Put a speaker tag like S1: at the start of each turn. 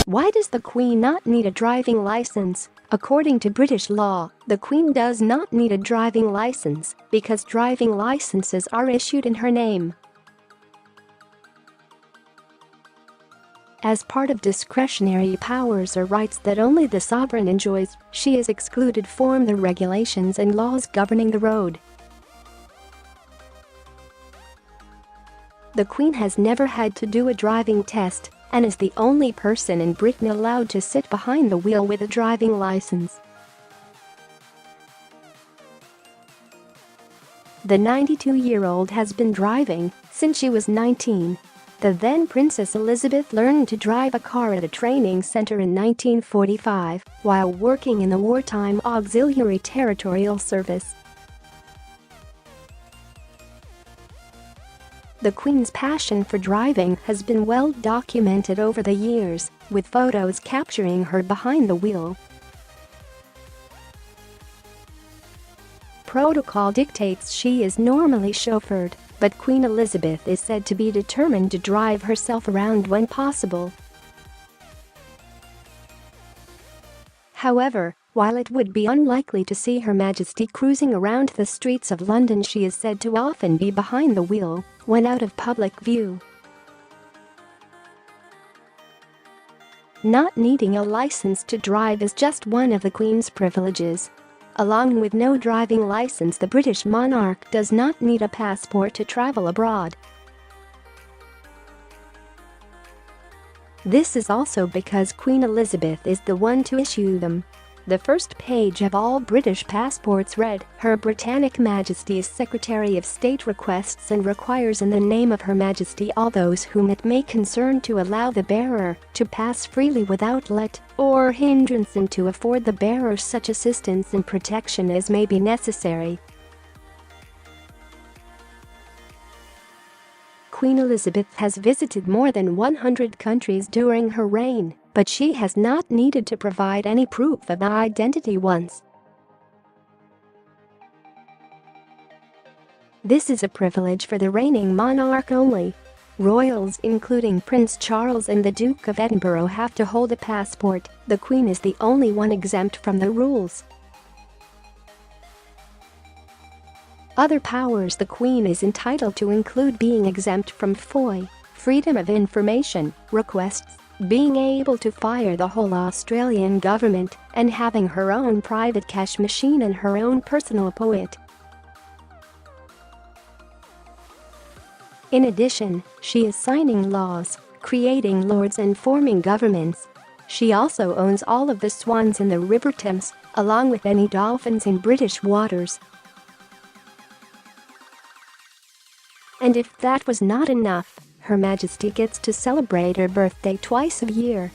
S1: Why does the Queen not need a driving license? According to British law, the Queen does not need a driving license because driving licenses are issued in her name. As part of discretionary powers or rights that only the sovereign enjoys, she is excluded from the regulations and laws governing the road. The Queen has never had to do a driving test and is the only person in Britain allowed to sit behind the wheel with a driving license. The 92-year-old has been driving since she was 19. The then Princess Elizabeth learned to drive a car at a training center in 1945 while working in the Wartime Auxiliary Territorial Service. The Queen's passion for driving has been well documented over the years, with photos capturing her behind the wheel. Protocol dictates she is normally chauffeured, but Queen Elizabeth is said to be determined to drive herself around when possible. However, while it would be unlikely to see Her Majesty cruising around the streets of London, she is said to often be behind the wheel when out of public view. Not needing a license to drive is just one of the Queen's privileges. Along with no driving license, the British monarch does not need a passport to travel abroad. This is also because Queen Elizabeth is the one to issue them. The first page of all British passports read, "Her Britannic Majesty's Secretary of State requests and requires in the name of Her Majesty all those whom it may concern to allow the bearer to pass freely without let or hindrance and to afford the bearer such assistance and protection as may be necessary." Queen Elizabeth has visited more than 100 countries during her reign, but she has not needed to provide any proof of identity once. This is a privilege for the reigning monarch only. Royals including Prince Charles and the Duke of Edinburgh have to hold a passport. The Queen is the only one exempt from the rules. Other powers the Queen is entitled to include being exempt from FOI, Freedom of Information, requests, being able to fire the whole Australian government, and having her own private cash machine and her own personal poet. In addition, she is signing laws, creating lords and forming governments. She also owns all of the swans in the River Thames, along with any dolphins in British waters. And if that was not enough, Her Majesty gets to celebrate her birthday twice a year.